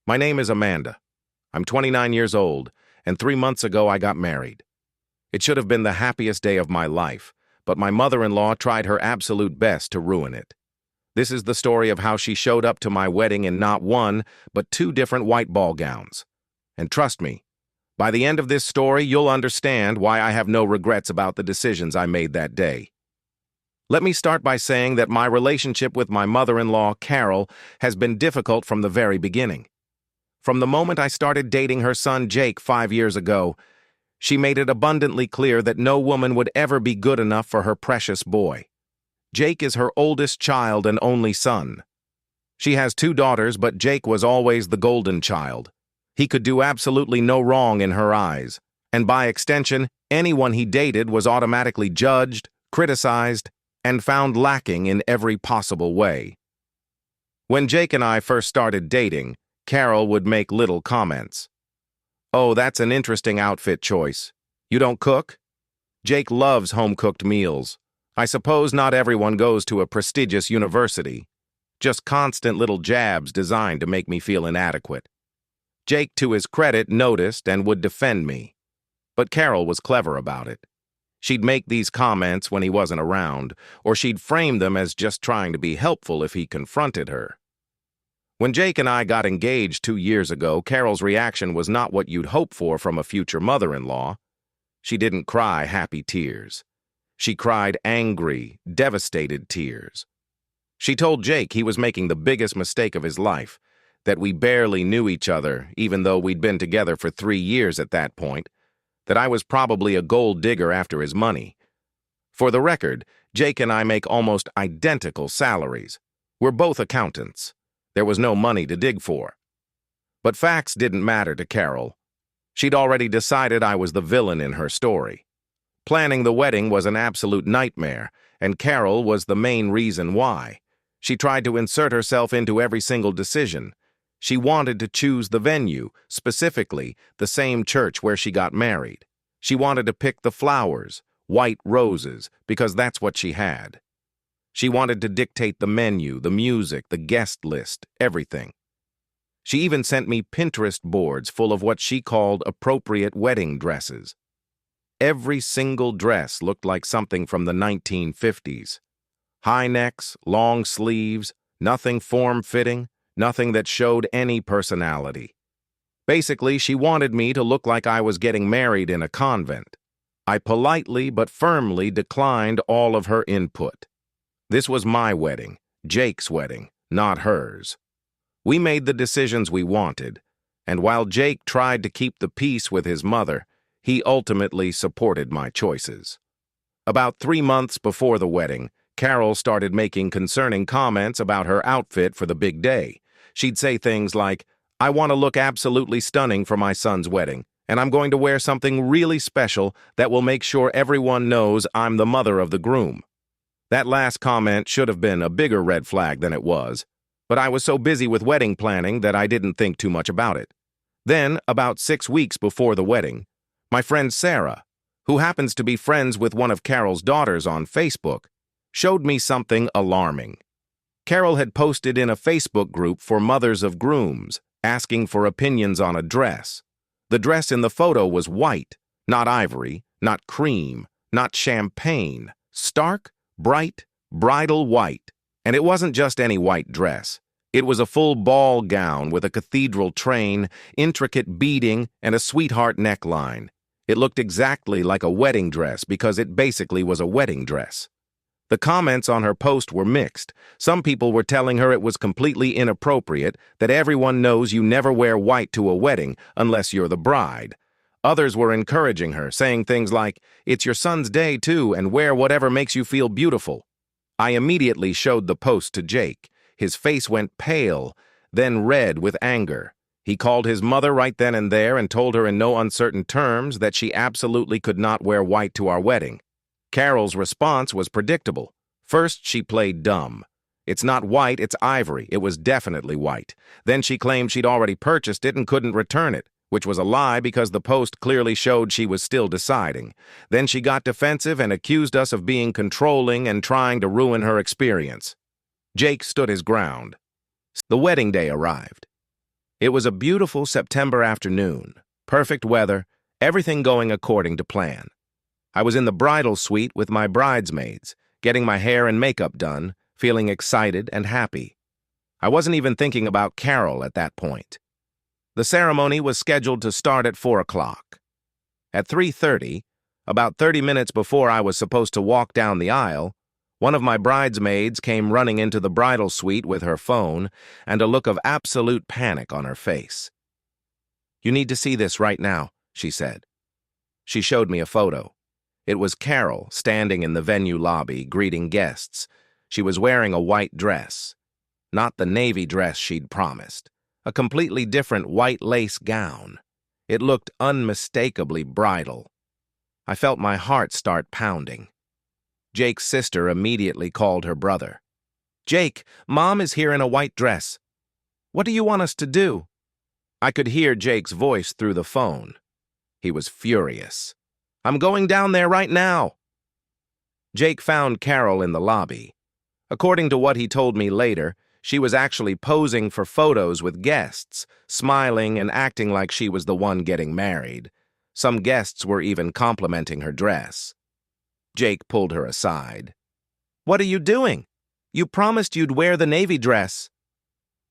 My name is Amanda. I'm 29 years old, and 3 months ago I got married. It should have been the happiest day of my life, but my mother-in-law tried her absolute best to ruin it. This is the story of how she showed up to my wedding in not one, but 2 different white ball gowns. And trust me, by the end of this story, you'll understand why I have no regrets about the decisions I made that day. Let me start by saying that my relationship with my mother-in-law, Carol, has been difficult from the very beginning. From the moment I started dating her son Jake 5 years ago, she made it abundantly clear that no woman would ever be good enough for her precious boy. Jake is her oldest child and only son. She has 2 daughters, but Jake was always the golden child. He could do absolutely no wrong in her eyes, and by extension, anyone he dated was automatically judged, criticized, and found lacking in every possible way. When Jake and I first started dating, Carol would make little comments. "Oh, that's an interesting outfit choice. You don't cook?" Jake loves home-cooked meals. I suppose not everyone goes to a prestigious university. Just constant little jabs designed to make me feel inadequate. Jake, to his credit, noticed and would defend me. But Carol was clever about it. She'd make these comments when he wasn't around, or she'd frame them as just trying to be helpful if he confronted her. When Jake and I got engaged 2 years ago, Carol's reaction was not what you'd hope for from a future mother-in-law. She didn't cry happy tears. She cried angry, devastated tears. She told Jake he was making the biggest mistake of his life, that we barely knew each other, even though we'd been together for 3 years at that point, that I was probably a gold digger after his money. For the record, Jake and I make almost identical salaries. We're both accountants. There was no money to dig for. But facts didn't matter to Carol. She'd already decided I was the villain in her story. Planning the wedding was an absolute nightmare, and Carol was the main reason why. She tried to insert herself into every single decision. She wanted to choose the venue, specifically the same church where she got married. She wanted to pick the flowers, white roses, because that's what she had. She wanted to dictate the menu, the music, the guest list, everything. She even sent me Pinterest boards full of what she called appropriate wedding dresses. Every single dress looked like something from the 1950s. High necks, long sleeves, nothing form-fitting, nothing that showed any personality. Basically, she wanted me to look like I was getting married in a convent. I politely but firmly declined all of her input. This was my wedding, Jake's wedding, not hers. We made the decisions we wanted, and while Jake tried to keep the peace with his mother, he ultimately supported my choices. About 3 months before the wedding, Carol started making concerning comments about her outfit for the big day. She'd say things like, "I want to look absolutely stunning for my son's wedding, and I'm going to wear something really special that will make sure everyone knows I'm the mother of the groom." That last comment should have been a bigger red flag than it was, but I was so busy with wedding planning that I didn't think too much about it. Then, about 6 weeks before the wedding, my friend Sarah, who happens to be friends with one of Carol's daughters on Facebook, showed me something alarming. Carol had posted in a Facebook group for mothers of grooms, asking for opinions on a dress. The dress in the photo was white, not ivory, not cream, not champagne, stark, bright, bridal white. And it wasn't just any white dress. It was a full ball gown with a cathedral train, intricate beading, and a sweetheart neckline. It looked exactly like a wedding dress because it basically was a wedding dress. The comments on her post were mixed. Some people were telling her it was completely inappropriate, that everyone knows you never wear white to a wedding unless you're the bride. Others were encouraging her, saying things like, "It's your son's day too, and wear whatever makes you feel beautiful." I immediately showed the post to Jake. His face went pale, then red with anger. He called his mother right then and there and told her in no uncertain terms that she absolutely could not wear white to our wedding. Carol's response was predictable. First, she played dumb. "It's not white, it's ivory. It was definitely white." Then she claimed she'd already purchased it and couldn't return it, which was a lie because the post clearly showed she was still deciding. Then she got defensive and accused us of being controlling and trying to ruin her experience. Jake stood his ground. The wedding day arrived. It was a beautiful September afternoon, perfect weather, everything going according to plan. I was in the bridal suite with my bridesmaids, getting my hair and makeup done, feeling excited and happy. I wasn't even thinking about Carol at that point. The ceremony was scheduled to start at 4 o'clock. At 3:30, about 30 minutes before I was supposed to walk down the aisle, one of my bridesmaids came running into the bridal suite with her phone and a look of absolute panic on her face. "You need to see this right now," she said. She showed me a photo. It was Carol standing in the venue lobby greeting guests. She was wearing a white dress. Not the navy dress she'd promised. A completely different white lace gown. It looked unmistakably bridal. I felt my heart start pounding. Jake's sister immediately called her brother. "Jake, Mom is here in a white dress. What do you want us to do?" I could hear Jake's voice through the phone. He was furious. "I'm going down there right now." Jake found Carol in the lobby. According to what he told me later, she was actually posing for photos with guests, smiling and acting like she was the one getting married. Some guests were even complimenting her dress. Jake pulled her aside. "What are you doing? You promised you'd wear the navy dress."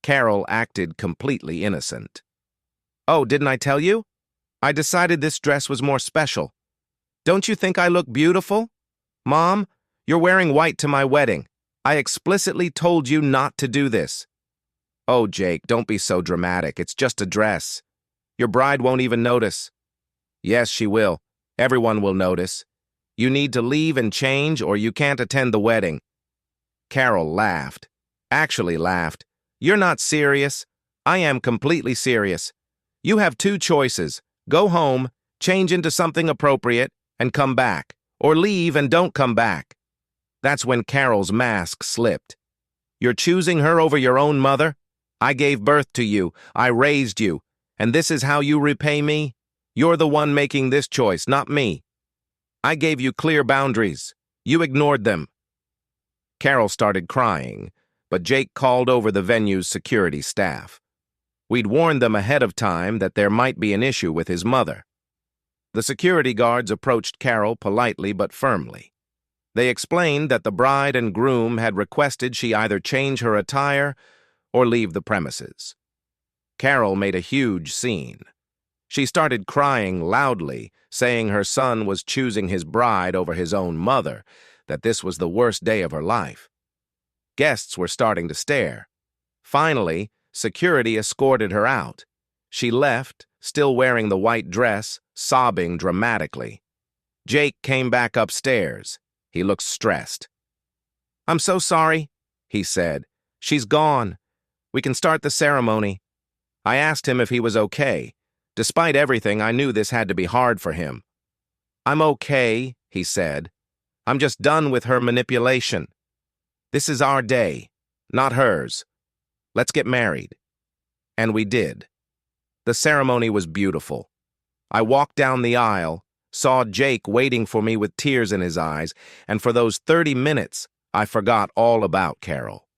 Carol acted completely innocent. "Oh, didn't I tell you? I decided this dress was more special. Don't you think I look beautiful? Mom, you're wearing white to my wedding. I explicitly told you not to do this." "Oh, Jake, don't be so dramatic. It's just a dress. Your bride won't even notice." "Yes, she will. Everyone will notice. You need to leave and change or you can't attend the wedding." Carol laughed. Actually laughed. "You're not serious. I am completely serious. You have two choices. Go home, change into something appropriate, and come back. Or leave and don't come back." That's when Carol's mask slipped. "You're choosing her over your own mother? I gave birth to you. I raised you. And this is how you repay me? You're the one making this choice, not me. I gave you clear boundaries. You ignored them." Carol started crying, but Jake called over the venue's security staff. We'd warned them ahead of time that there might be an issue with his mother. The security guards approached Carol politely but firmly. They explained that the bride and groom had requested she either change her attire or leave the premises. Carol made a huge scene. She started crying loudly, saying her son was choosing his bride over his own mother, that this was the worst day of her life. Guests were starting to stare. Finally, security escorted her out. She left, still wearing the white dress, sobbing dramatically. Jake came back upstairs. He looked stressed. "I'm so sorry," he said. "She's gone. We can start the ceremony." I asked him if he was okay. Despite everything, I knew this had to be hard for him. "I'm okay," he said. "I'm just done with her manipulation. This is our day, not hers. Let's get married." And we did. The ceremony was beautiful. I walked down the aisle, saw Jake waiting for me with tears in his eyes, and for those 30 minutes, I forgot all about Carol.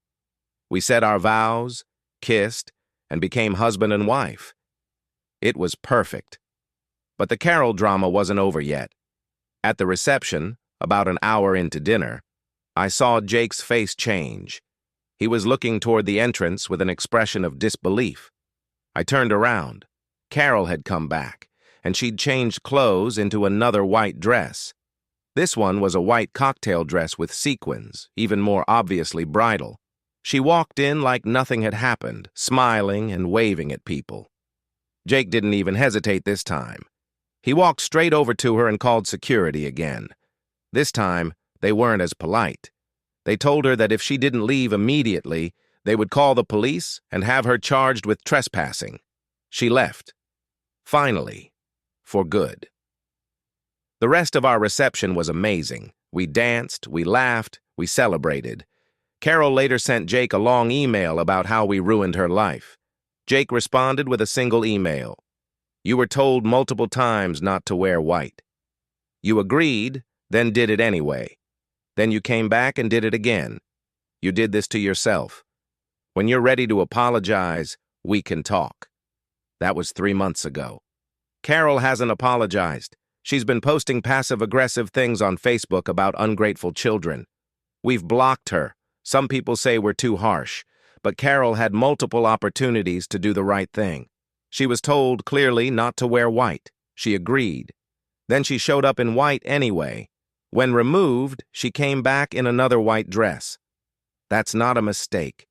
We said our vows, kissed, and became husband and wife. It was perfect. But the Carol drama wasn't over yet. At the reception, about an hour into dinner, I saw Jake's face change. He was looking toward the entrance with an expression of disbelief. I turned around. Carol had come back, and she'd changed clothes into another white dress. This one was a white cocktail dress with sequins, even more obviously bridal. She walked in like nothing had happened, smiling and waving at people. Jake didn't even hesitate this time. He walked straight over to her and called security again. This time, they weren't as polite. They told her that if she didn't leave immediately, they would call the police and have her charged with trespassing. She left. Finally, for good. The rest of our reception was amazing. We danced, we laughed, we celebrated. Carol later sent Jake a long email about how we ruined her life. Jake responded with a single email. "You were told multiple times not to wear white. You agreed, then did it anyway. Then you came back and did it again. You did this to yourself. When you're ready to apologize, we can talk." That was 3 months ago. Carol hasn't apologized. She's been posting passive-aggressive things on Facebook about ungrateful children. We've blocked her. Some people say we're too harsh, but Carol had multiple opportunities to do the right thing. She was told clearly not to wear white. She agreed. Then she showed up in white anyway. When removed, she came back in another white dress. That's not a mistake.